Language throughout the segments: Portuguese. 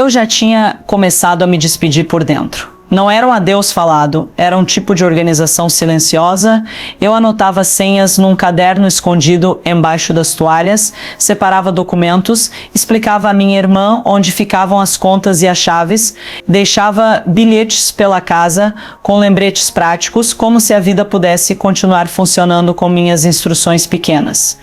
Eu já tinha começado a me despedir por dentro. Não era um adeus falado, era um tipo de organização silenciosa. Eu anotava senhas num caderno escondido embaixo das toalhas, separava documentos, explicava à minha irmã onde ficavam as contas e as chaves, deixava bilhetes pela casa com lembretes práticos, como se a vida pudesse continuar funcionando com minhas instruções pequenas.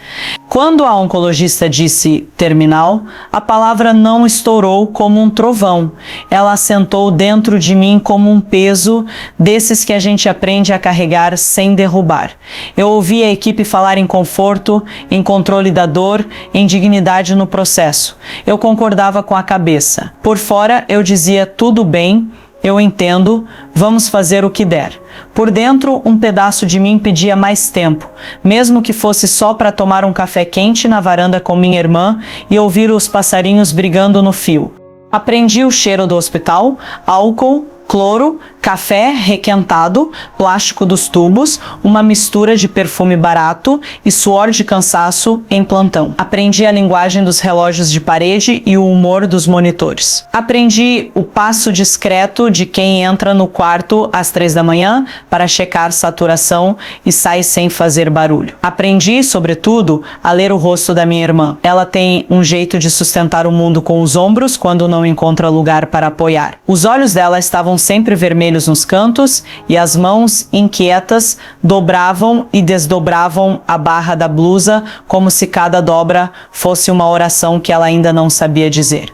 Quando a oncologista disse terminal, a palavra não estourou como um trovão. Ela assentou dentro de mim como um peso desses que a gente aprende a carregar sem derrubar. Eu ouvi a equipe falar em conforto, em controle da dor, em dignidade no processo. Eu concordava com a cabeça. Por fora, eu dizia tudo bem, eu entendo, vamos fazer o que der. Por dentro, um pedaço de mim pedia mais tempo, mesmo que fosse só para tomar um café quente na varanda com minha irmã e ouvir os passarinhos brigando no fio. Aprendi o cheiro do hospital, álcool, cloro, café requentado, plástico dos tubos, uma mistura de perfume barato e suor de cansaço em plantão. Aprendi a linguagem dos relógios de parede e o humor dos monitores. Aprendi o passo discreto de quem entra no quarto às 3 da manhã para checar saturação e sai sem fazer barulho. Aprendi, sobretudo, a ler o rosto da minha irmã. Ela tem um jeito de sustentar o mundo com os ombros quando não encontra lugar para apoiar. Os olhos dela estavam sempre vermelhos nos cantos e as mãos inquietas dobravam e desdobravam a barra da blusa como se cada dobra fosse uma oração que ela ainda não sabia dizer.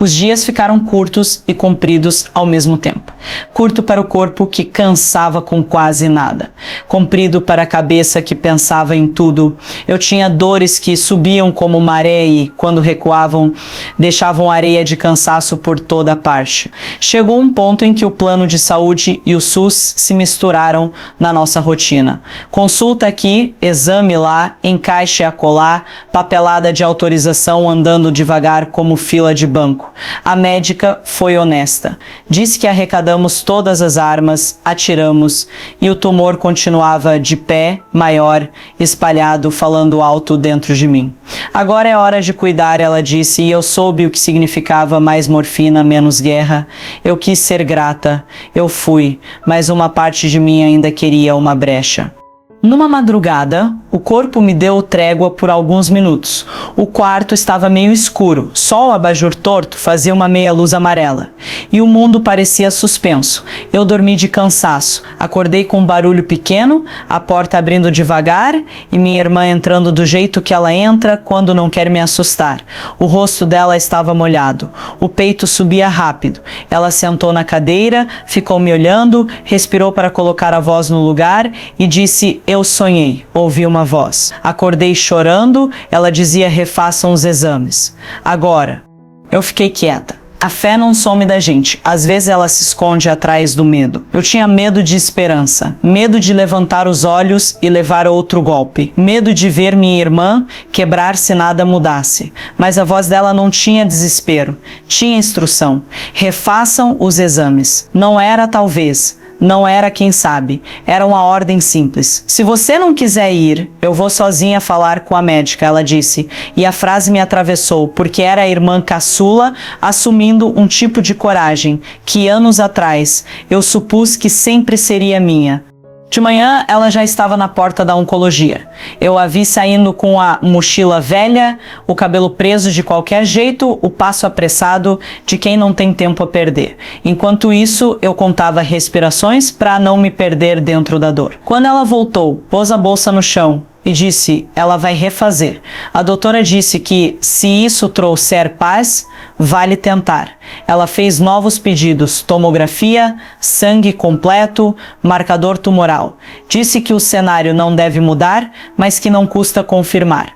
Os dias ficaram curtos e compridos ao mesmo tempo. Curto para o corpo que cansava com quase nada. Comprido para a cabeça que pensava em tudo. Eu tinha dores que subiam como maré e, quando recuavam, deixavam areia de cansaço por toda parte. Chegou um ponto em que o plano de saúde e o SUS se misturaram na nossa rotina. Consulta aqui, exame lá, encaixe acolá, papelada de autorização andando devagar como fila de banco. A médica foi honesta. Disse que arrecadamos todas as armas, atiramos, e o tumor continuava de pé, maior, espalhado, falando alto dentro de mim. Agora é hora de cuidar, ela disse, e eu soube o que significava mais morfina, menos guerra. Eu quis ser grata, eu fui, mas uma parte de mim ainda queria uma brecha. Numa madrugada, o corpo me deu trégua por alguns minutos. O quarto estava meio escuro, só o abajur torto fazia uma meia luz amarela. E o mundo parecia suspenso. Eu dormi de cansaço. Acordei com um barulho pequeno, a porta abrindo devagar e minha irmã entrando do jeito que ela entra quando não quer me assustar. O rosto dela estava molhado. O peito subia rápido. Ela sentou na cadeira, ficou me olhando, respirou para colocar a voz no lugar e disse: "Eu sonhei", ouvi uma voz. Acordei chorando, ela dizia: "Refaçam os exames. Agora." Eu fiquei quieta. A fé não some da gente, às vezes ela se esconde atrás do medo. Eu tinha medo de esperança, medo de levantar os olhos e levar outro golpe, medo de ver minha irmã quebrar se nada mudasse. Mas a voz dela não tinha desespero, tinha instrução. Refaçam os exames. Não era talvez. Não era quem sabe, era uma ordem simples. "Se você não quiser ir, eu vou sozinha falar com a médica", ela disse. E a frase me atravessou, porque era a irmã caçula assumindo um tipo de coragem que anos atrás eu supus que sempre seria minha. De manhã, ela já estava na porta da oncologia. Eu a vi saindo com a mochila velha, o cabelo preso de qualquer jeito, o passo apressado de quem não tem tempo a perder. Enquanto isso, eu contava respirações para não me perder dentro da dor. Quando ela voltou, pôs a bolsa no chão e disse: "Ela vai refazer." A doutora disse que, se isso trouxer paz, vale tentar. Ela fez novos pedidos: tomografia, sangue completo, marcador tumoral. Disse que o cenário não deve mudar, mas que não custa confirmar.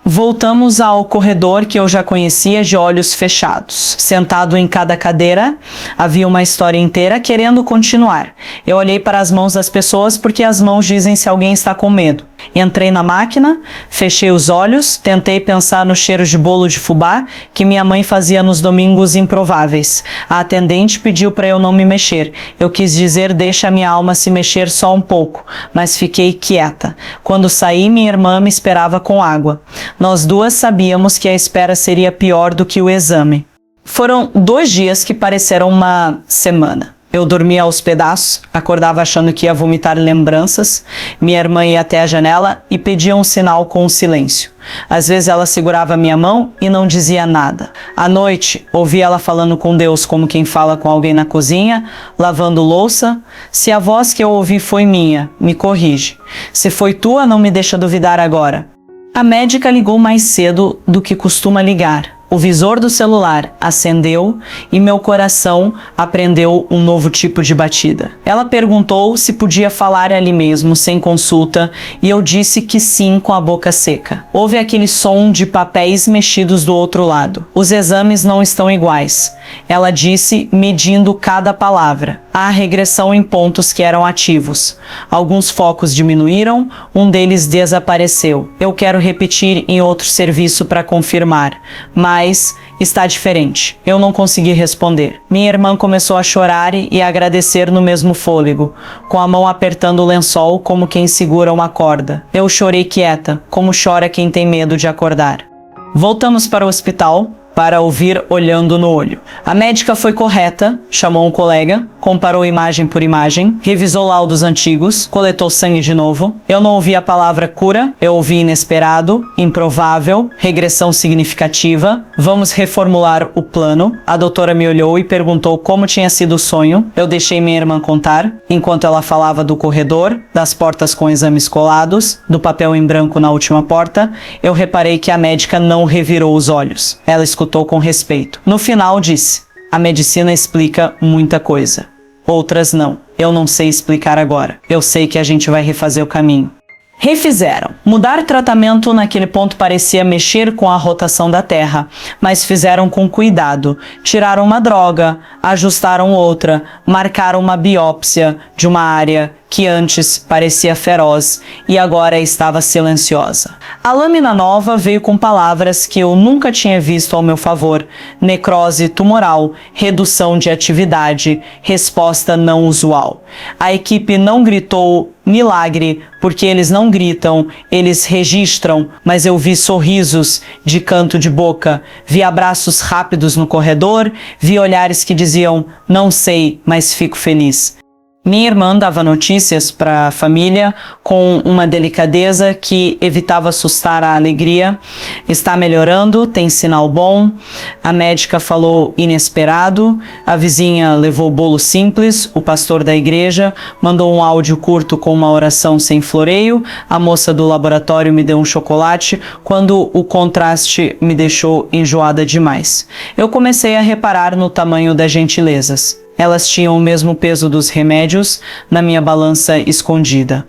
Voltamos ao corredor que eu já conhecia de olhos fechados. Sentado em cada cadeira, havia uma história inteira querendo continuar. Eu olhei para as mãos das pessoas porque as mãos dizem se alguém está com medo. Entrei na máquina, fechei os olhos, tentei pensar no cheiro de bolo de fubá que minha mãe fazia nos domingos improváveis. A atendente pediu para eu não me mexer. Eu quis dizer: "Deixa a minha alma se mexer só um pouco", mas fiquei quieta. Quando saí, minha irmã me esperava com água. Nós duas sabíamos que a espera seria pior do que o exame. Foram 2 dias que pareceram uma semana. Eu dormia aos pedaços, acordava achando que ia vomitar lembranças. Minha irmã ia até a janela e pedia um sinal com o silêncio. Às vezes ela segurava minha mão e não dizia nada. À noite, ouvia ela falando com Deus como quem fala com alguém na cozinha, lavando louça. Se a voz que eu ouvi foi minha, me corrige. Se foi tua, não me deixa duvidar agora. A médica ligou mais cedo do que costuma ligar. O visor do celular acendeu e meu coração aprendeu um novo tipo de batida. Ela perguntou se podia falar ali mesmo, sem consulta, e eu disse que sim com a boca seca. Houve aquele som de papéis mexidos do outro lado. Os exames não estão iguais. Ela disse, medindo cada palavra. Há regressão em pontos que eram ativos. Alguns focos diminuíram, um deles desapareceu. Eu quero repetir em outro serviço para confirmar, mas está diferente. Eu não consegui responder. Minha irmã começou a chorar e a agradecer no mesmo fôlego, com a mão apertando o lençol como quem segura uma corda. Eu chorei quieta, como chora quem tem medo de acordar. Voltamos para o hospital para ouvir olhando no olho. A médica foi correta, chamou um colega, comparou imagem por imagem, revisou laudos antigos, coletou sangue de novo. Eu não ouvi a palavra cura, eu ouvi inesperado, improvável, regressão significativa. Vamos reformular o plano. A doutora me olhou e perguntou como tinha sido o sonho. Eu deixei minha irmã contar, enquanto ela falava do corredor, das portas com exames colados, do papel em branco na última porta. Eu reparei que a médica não revirou os olhos. Ela escutou com respeito. No final disse, a medicina explica muita coisa. Outras não. Eu não sei explicar agora. Eu sei que a gente vai refazer o caminho. Refizeram. Mudar tratamento naquele ponto parecia mexer com a rotação da Terra, mas fizeram com cuidado. Tiraram uma droga, ajustaram outra, marcaram uma biópsia de uma área que antes parecia feroz e agora estava silenciosa. A lâmina nova veio com palavras que eu nunca tinha visto ao meu favor: necrose tumoral, redução de atividade, resposta não usual. A equipe não gritou milagre, porque eles não gritam, eles registram, mas eu vi sorrisos de canto de boca, vi abraços rápidos no corredor, vi olhares que diziam, não sei, mas fico feliz. Minha irmã dava notícias para a família com uma delicadeza que evitava assustar a alegria. Está melhorando, tem sinal bom. A médica falou inesperado. A vizinha levou bolo simples. O pastor da igreja mandou um áudio curto com uma oração sem floreio. A moça do laboratório me deu um chocolate quando o contraste me deixou enjoada demais. Eu comecei a reparar no tamanho das gentilezas. Elas tinham o mesmo peso dos remédios na minha balança escondida.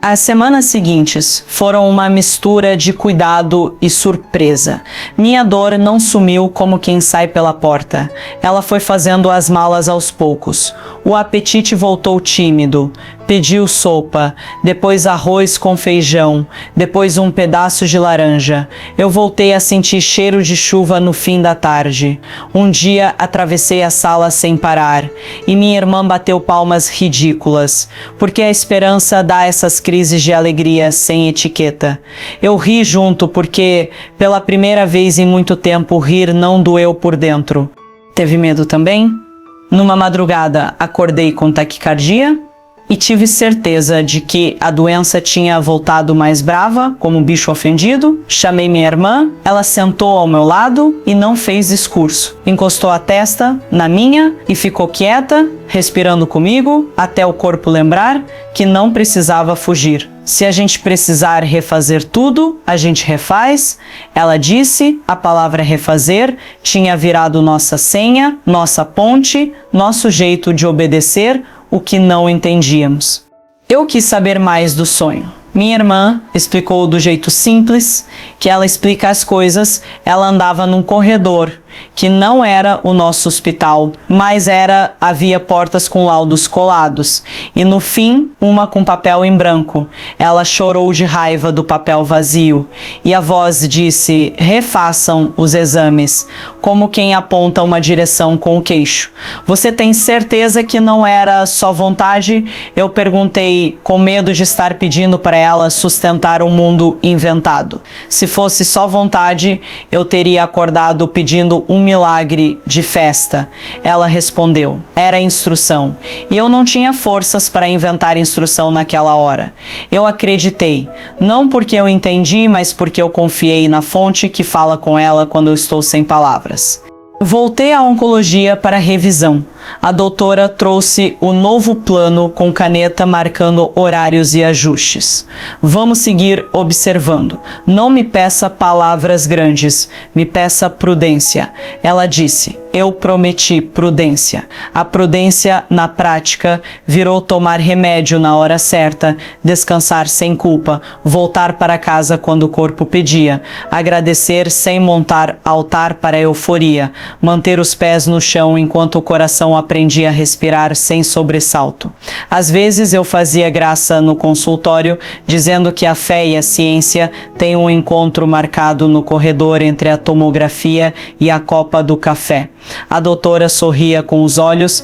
As semanas seguintes foram uma mistura de cuidado e surpresa. Minha dor não sumiu como quem sai pela porta. Ela foi fazendo as malas aos poucos. O apetite voltou tímido. Pediu sopa, depois arroz com feijão, depois um pedaço de laranja. Eu voltei a sentir cheiro de chuva no fim da tarde. Um dia atravessei a sala sem parar e minha irmã bateu palmas ridículas, porque a esperança dá essas crises de alegria sem etiqueta. Eu ri junto porque, pela primeira vez em muito tempo, rir não doeu por dentro. Teve medo também? Numa madrugada, acordei com taquicardia e tive certeza de que a doença tinha voltado mais brava, como um bicho ofendido. Chamei minha irmã, ela sentou ao meu lado e não fez discurso. Encostou a testa na minha e ficou quieta, respirando comigo, até o corpo lembrar que não precisava fugir. Se a gente precisar refazer tudo, a gente refaz. Ela disse, a palavra refazer tinha virado nossa senha, nossa ponte, nosso jeito de obedecer o que não entendíamos. Eu quis saber mais do sonho. Minha irmã explicou do jeito simples que ela explica as coisas. Ela andava num corredor que não era o nosso hospital, mas havia portas com laudos colados e no fim uma com papel em branco. Ela chorou de raiva do papel vazio e a voz disse: refaçam os exames, como quem aponta uma direção com o queixo. Você tem certeza que não era só vontade? Eu perguntei, com medo de estar pedindo para ela sustentar um mundo inventado. Se fosse só vontade, eu teria acordado pedindo um milagre de festa. Ela respondeu: era instrução. E eu não tinha forças para inventar instrução naquela hora. Eu acreditei, não porque eu entendi, mas porque eu confiei na fonte que fala com ela quando eu estou sem palavras. Voltei à oncologia para revisão. A doutora trouxe o novo plano com caneta marcando horários e ajustes. Vamos seguir observando. Não me peça palavras grandes, me peça prudência. Ela disse: eu prometi prudência. A prudência, na prática, virou tomar remédio na hora certa, descansar sem culpa, voltar para casa quando o corpo pedia, agradecer sem montar altar para a euforia, manter os pés no chão enquanto o coração aprendia a respirar sem sobressalto. Às vezes eu fazia graça no consultório, dizendo que a fé e a ciência têm um encontro marcado no corredor entre a tomografia e a copa do café. A doutora sorria com os olhos.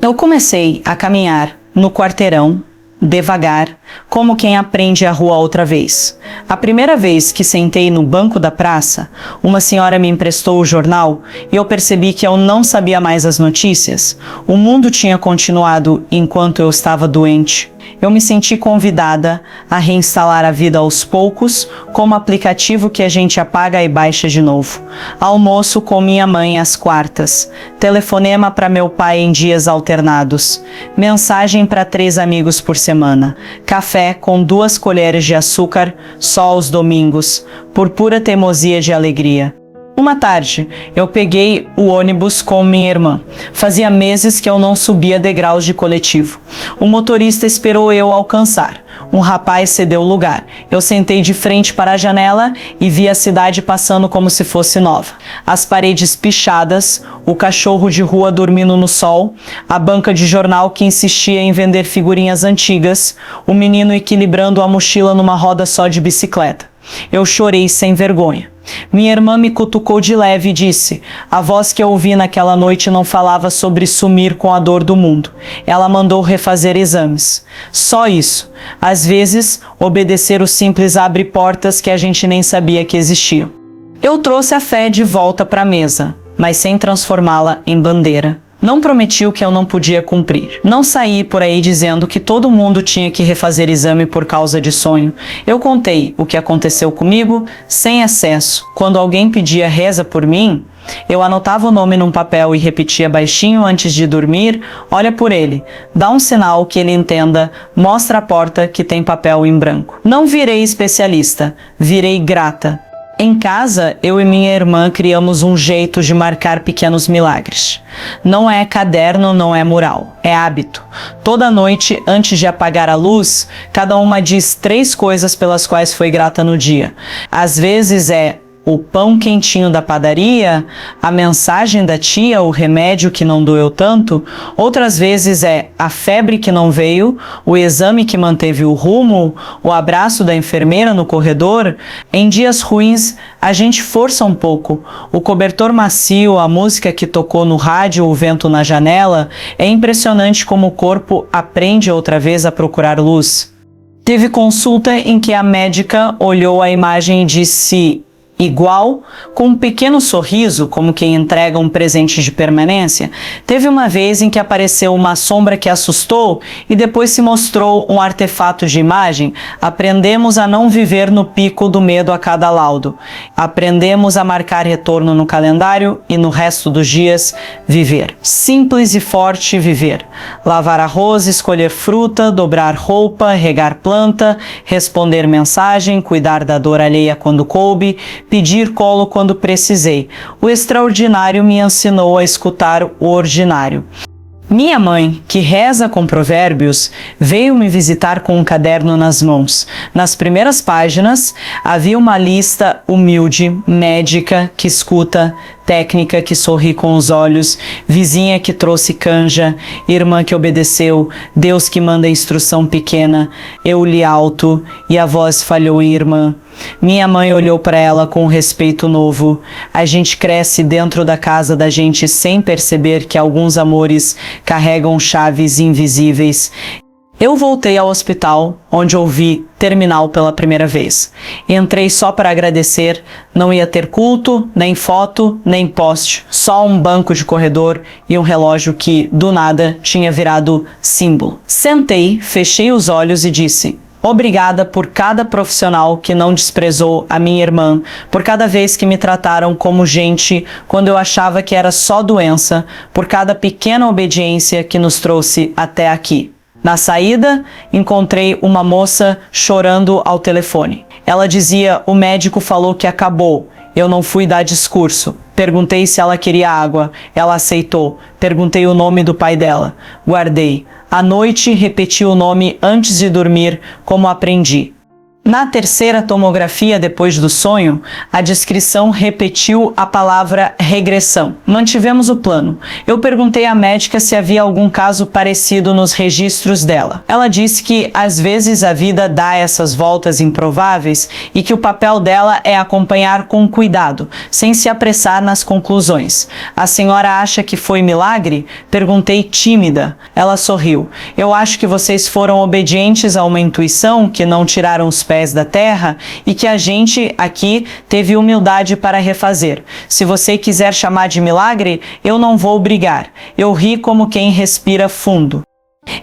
Eu comecei a caminhar no quarteirão, devagar, como quem aprende a rua outra vez. A primeira vez que sentei no banco da praça, uma senhora me emprestou o jornal e eu percebi que eu não sabia mais as notícias. O mundo tinha continuado enquanto eu estava doente. Eu me senti convidada a reinstalar a vida aos poucos, como aplicativo que a gente apaga e baixa de novo. Almoço com minha mãe às quartas. Telefonema para meu pai em dias alternados. Mensagem para 3 amigos por semana. Café com 2 colheres de açúcar, só aos domingos, por pura teimosia de alegria. Uma tarde, eu peguei o ônibus com minha irmã. Fazia meses que eu não subia degraus de coletivo. O motorista esperou eu alcançar. Um rapaz cedeu o lugar. Eu sentei de frente para a janela e vi a cidade passando como se fosse nova. As paredes pichadas, o cachorro de rua dormindo no sol, a banca de jornal que insistia em vender figurinhas antigas, o menino equilibrando a mochila numa roda só de bicicleta. Eu chorei sem vergonha. Minha irmã me cutucou de leve e disse: a voz que eu ouvi naquela noite não falava sobre sumir com a dor do mundo. Ela mandou refazer exames. Só isso. Às vezes, obedecer o simples abre portas que a gente nem sabia que existiam. Eu trouxe a fé de volta para a mesa, mas sem transformá-la em bandeira. Não prometi o que eu não podia cumprir. Não saí por aí dizendo que todo mundo tinha que refazer exame por causa de sonho. Eu contei o que aconteceu comigo, sem excesso. Quando alguém pedia reza por mim, eu anotava o nome num papel e repetia baixinho antes de dormir: olha por ele, dá um sinal que ele entenda, mostra a porta que tem papel em branco. Não virei especialista, virei grata. Em casa, eu e minha irmã criamos um jeito de marcar pequenos milagres. Não é caderno, não é mural, é hábito. Toda noite, antes de apagar a luz, cada uma diz 3 coisas pelas quais foi grata no dia. Às vezes é o pão quentinho da padaria, a mensagem da tia, o remédio que não doeu tanto. Outras vezes é a febre que não veio, o exame que manteve o rumo, o abraço da enfermeira no corredor. Em dias ruins, a gente força um pouco. O cobertor macio, a música que tocou no rádio, o vento na janela. É impressionante como o corpo aprende outra vez a procurar luz. Teve consulta em que a médica olhou a imagem e disse: igual, com um pequeno sorriso, como quem entrega um presente de permanência. Teve uma vez em que apareceu uma sombra que assustou e depois se mostrou um artefato de imagem. Aprendemos a não viver no pico do medo a cada laudo. Aprendemos a marcar retorno no calendário e no resto dos dias viver. Simples e forte viver. Lavar arroz, escolher fruta, dobrar roupa, regar planta, responder mensagem, cuidar da dor alheia quando coube, pedir colo quando precisei. O extraordinário me ensinou a escutar o ordinário. Minha mãe, que reza com provérbios, veio me visitar com um caderno nas mãos. Nas primeiras páginas, havia uma lista humilde, médica que escuta, técnica que sorri com os olhos, vizinha que trouxe canja, irmã que obedeceu, Deus que manda instrução pequena, eu li alto e a voz falhou em irmã. Minha mãe olhou para ela com um respeito novo. A gente cresce dentro da casa da gente sem perceber que alguns amores carregam chaves invisíveis. Eu voltei ao hospital, onde ouvi terminal pela primeira vez. Entrei só para agradecer, não ia ter culto, nem foto, nem poste, só um banco de corredor e um relógio que, do nada, tinha virado símbolo. Sentei, fechei os olhos e disse: obrigada por cada profissional que não desprezou a minha irmã, por cada vez que me trataram como gente quando eu achava que era só doença, por cada pequena obediência que nos trouxe até aqui. Na saída, encontrei uma moça chorando ao telefone. Ela dizia: o médico falou que acabou. Eu não fui dar discurso. Perguntei se ela queria água. Ela aceitou. Perguntei o nome do pai dela. Guardei. À noite, repeti o nome antes de dormir, como aprendi. Na terceira tomografia depois do sonho, a descrição repetiu a palavra regressão. Mantivemos o plano. Eu perguntei à médica se havia algum caso parecido nos registros dela. Ela disse que às vezes a vida dá essas voltas improváveis e que o papel dela é acompanhar com cuidado, sem se apressar nas conclusões. A senhora acha que foi milagre? Perguntei tímida. Ela sorriu. Eu acho que vocês foram obedientes a uma intuição que não tiraram os pés da terra e que a gente aqui teve humildade para refazer. Se você quiser chamar de milagre, eu não vou brigar. Eu ri como quem respira fundo.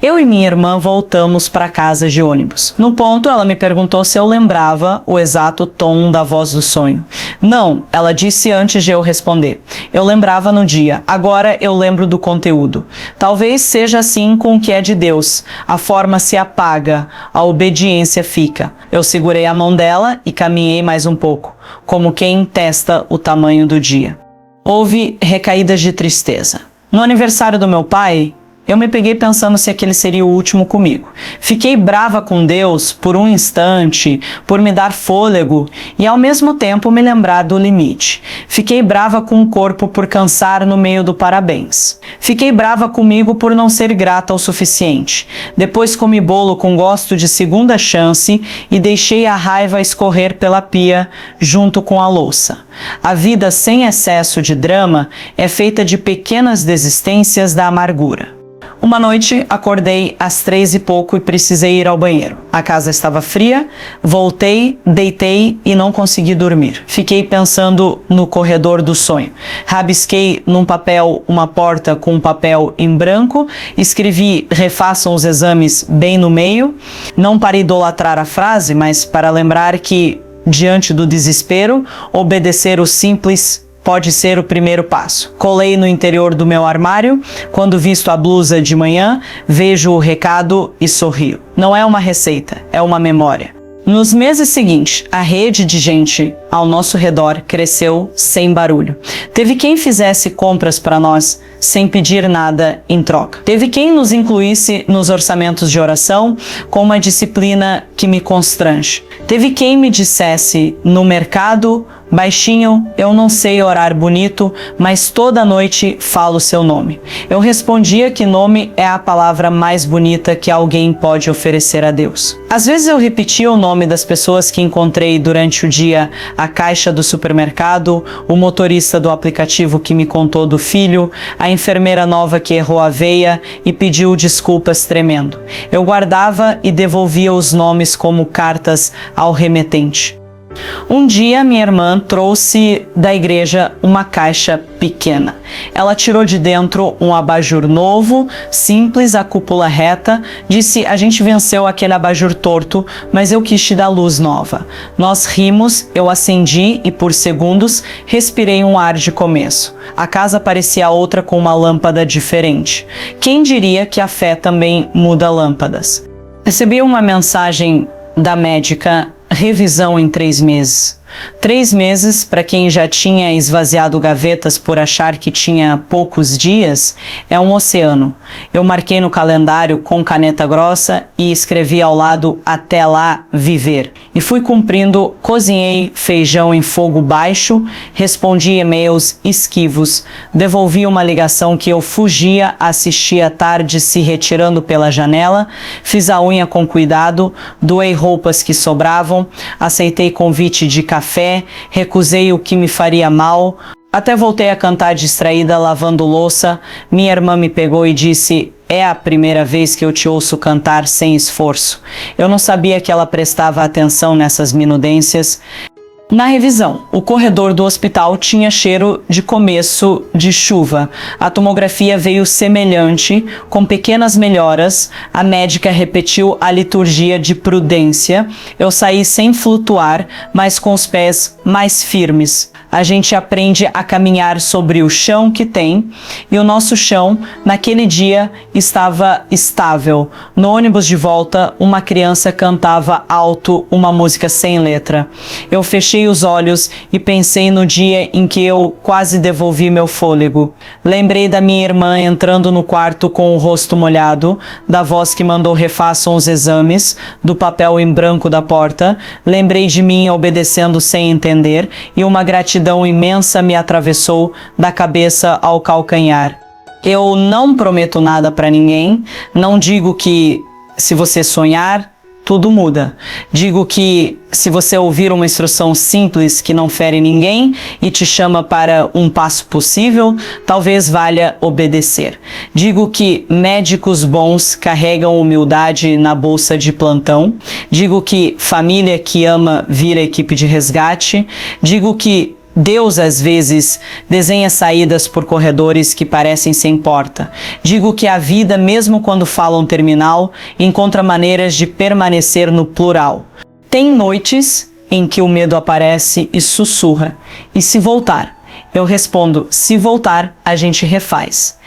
Eu e minha irmã voltamos para casa de ônibus. No ponto, ela me perguntou se eu lembrava o exato tom da voz do sonho. Não, ela disse antes de eu responder. Eu lembrava no dia, agora eu lembro do conteúdo. Talvez seja assim com o que é de Deus. A forma se apaga, a obediência fica. Eu segurei a mão dela e caminhei mais um pouco, como quem testa o tamanho do dia. Houve recaídas de tristeza. No aniversário do meu pai, eu me peguei pensando se aquele seria o último comigo. Fiquei brava com Deus por um instante, por me dar fôlego e ao mesmo tempo me lembrar do limite. Fiquei brava com o corpo por cansar no meio do parabéns. Fiquei brava comigo por não ser grata o suficiente. Depois comi bolo com gosto de segunda chance e deixei a raiva escorrer pela pia junto com a louça. A vida sem excesso de drama é feita de pequenas desistências da amargura. Uma noite, acordei às 3 e pouco e precisei ir ao banheiro. A casa estava fria, voltei, deitei e não consegui dormir. Fiquei pensando no corredor do sonho. Rabisquei num papel uma porta com um papel em branco, escrevi "refaçam os exames" bem no meio. Não para idolatrar a frase, mas para lembrar que, diante do desespero, obedecer o simples pode ser o primeiro passo. Colei no interior do meu armário. Quando visto a blusa de manhã, vejo o recado e sorrio. Não é uma receita, é uma memória. Nos meses seguintes, a rede de gente ao nosso redor cresceu sem barulho. Teve quem fizesse compras para nós sem pedir nada em troca. Teve quem nos incluísse nos orçamentos de oração com uma disciplina que me constrange. Teve quem me dissesse no mercado, baixinho: eu não sei orar bonito, mas toda noite falo seu nome. Eu respondia que nome é a palavra mais bonita que alguém pode oferecer a Deus. Às vezes eu repetia o nome das pessoas que encontrei durante o dia, a caixa do supermercado, o motorista do aplicativo que me contou do filho, a enfermeira nova que errou a veia e pediu desculpas tremendo. Eu guardava e devolvia os nomes como cartas ao remetente. Um dia minha irmã trouxe da igreja uma caixa pequena. Ela tirou de dentro um abajur novo, simples, a cúpula reta. Disse: a gente venceu aquele abajur torto, mas eu quis te dar luz nova. Nós rimos, eu acendi e por segundos respirei um ar de começo. A casa parecia outra com uma lâmpada diferente. Quem diria que a fé também muda lâmpadas? Recebi uma mensagem da médica: revisão em 3 meses. 3 meses, para quem já tinha esvaziado gavetas por achar que tinha poucos dias, é um oceano. Eu marquei no calendário com caneta grossa e escrevi ao lado: até lá, viver. E fui cumprindo. Cozinhei feijão em fogo baixo, respondi e-mails esquivos, devolvi uma ligação que eu fugia, assisti à tarde se retirando pela janela, fiz a unha com cuidado, doei roupas que sobravam, aceitei convite de café, recusei o que me faria mal, Até voltei a cantar distraída, lavando louça. Minha irmã me pegou e disse: "É a primeira vez que eu te ouço cantar sem esforço." Eu não sabia que ela prestava atenção nessas minudências. Na revisão, o corredor do hospital tinha cheiro de começo de chuva. A tomografia veio semelhante, com pequenas melhoras. A médica repetiu a liturgia de prudência. Eu saí sem flutuar, mas com os pés mais firmes. A gente aprende a caminhar sobre o chão que tem, e o nosso chão, naquele dia, estava estável. No ônibus de volta, uma criança cantava alto uma música sem letra. Eu fechei os olhos e pensei no dia em que eu quase devolvi meu fôlego. Lembrei da minha irmã entrando no quarto com o rosto molhado, da voz que mandou refaçam os exames, do papel em branco da porta. Lembrei de mim obedecendo sem entender, e uma gratidão imensa me atravessou da cabeça ao calcanhar. Eu não prometo nada para ninguém, não digo que se você sonhar, tudo muda. Digo que se você ouvir uma instrução simples que não fere ninguém e te chama para um passo possível, talvez valha obedecer. Digo que médicos bons carregam humildade na bolsa de plantão. Digo que família que ama vira equipe de resgate. Digo que Deus, às vezes, desenha saídas por corredores que parecem sem porta. Digo que a vida, mesmo quando fala um terminal, encontra maneiras de permanecer no plural. Tem noites em que o medo aparece e sussurra. E se voltar? Eu respondo: se voltar, a gente refaz.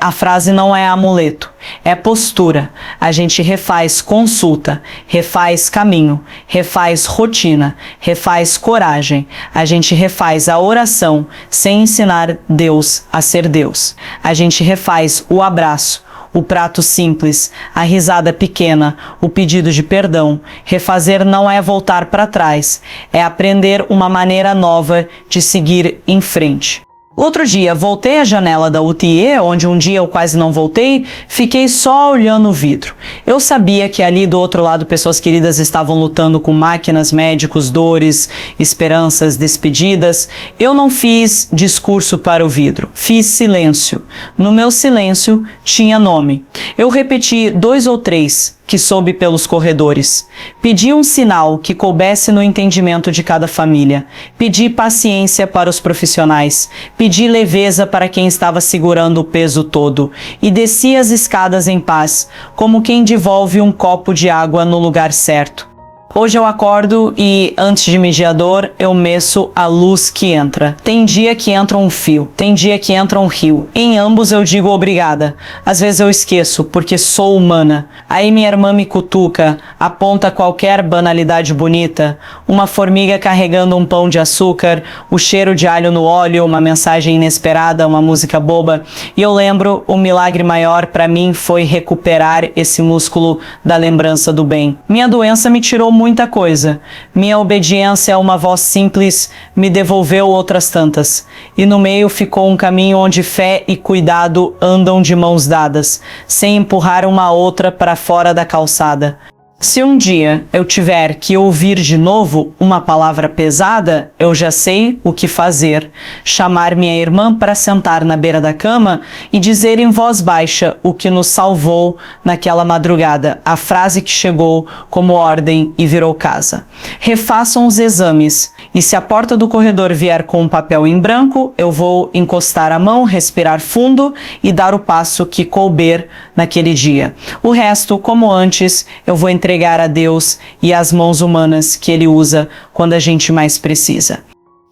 A frase não é amuleto, é postura. A gente refaz consulta, refaz caminho, refaz rotina, refaz coragem. A gente refaz a oração sem ensinar Deus a ser Deus. A gente refaz o abraço, o prato simples, a risada pequena, o pedido de perdão. Refazer não é voltar para trás, é aprender uma maneira nova de seguir em frente. Outro dia, voltei à janela da UTI, onde um dia eu quase não voltei, fiquei só olhando o vidro. Eu sabia que ali do outro lado pessoas queridas estavam lutando com máquinas, médicos, dores, esperanças, despedidas. Eu não fiz discurso para o vidro, fiz silêncio. No meu silêncio tinha nome. Eu repeti 2 ou 3 que soube pelos corredores. Pedi um sinal que coubesse no entendimento de cada família. Pedi paciência para os profissionais. Pedi leveza para quem estava segurando o peso todo. E desci as escadas em paz, como quem devolve um copo de água no lugar certo. Hoje eu acordo e, antes de medir a dor, eu meço a luz que entra. Tem dia que entra um fio, tem dia que entra um rio. Em ambos eu digo obrigada. Às vezes eu esqueço, porque sou humana. Aí minha irmã me cutuca, aponta qualquer banalidade bonita. Uma formiga carregando um pão de açúcar, o cheiro de alho no óleo, uma mensagem inesperada, uma música boba. E eu lembro, o milagre maior para mim foi recuperar esse músculo da lembrança do bem. Minha doença me tirou muita coisa. Minha obediência a uma voz simples me devolveu outras tantas. E no meio ficou um caminho onde fé e cuidado andam de mãos dadas, sem empurrar uma outra para fora da calçada. Se um dia eu tiver que ouvir de novo uma palavra pesada, eu já sei o que fazer. Chamar minha irmã para sentar na beira da cama e dizer em voz baixa o que nos salvou naquela madrugada, a frase que chegou como ordem e virou casa. Refaçam os exames, e se a porta do corredor vier com um papel em branco, eu vou encostar a mão, respirar fundo e dar o passo que couber naquele dia. O resto, como antes, eu vou entregar a Deus e às mãos humanas que Ele usa quando a gente mais precisa.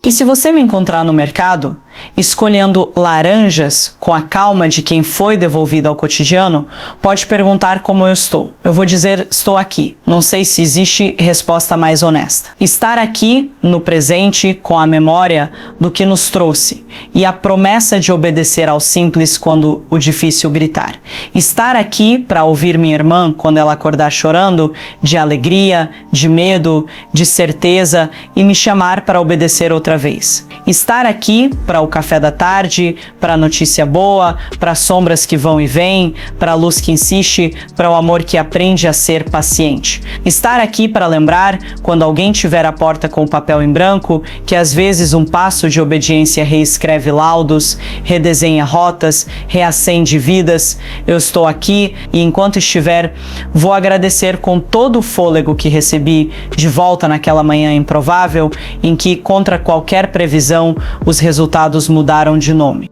E se você me encontrar no mercado, escolhendo laranjas com a calma de quem foi devolvido ao cotidiano, pode perguntar como eu estou. Eu vou dizer: estou aqui. Não sei se existe resposta mais honesta. Estar aqui, no presente, com a memória do que nos trouxe e a promessa de obedecer ao simples quando o difícil gritar. Estar aqui para ouvir minha irmã quando ela acordar chorando, de alegria, de medo, de certeza, e me chamar para obedecer outra vez. Estar aqui para o café da tarde, para a notícia boa, para sombras que vão e vêm, para a luz que insiste, para o amor que aprende a ser paciente. Estar aqui para lembrar, quando alguém tiver a porta com o papel em branco, que às vezes um passo de obediência reescreve laudos, redesenha rotas, reacende vidas. Eu estou aqui e enquanto estiver, vou agradecer com todo o fôlego que recebi de volta naquela manhã improvável em que, contra qualquer previsão, os resultados mudaram de nome.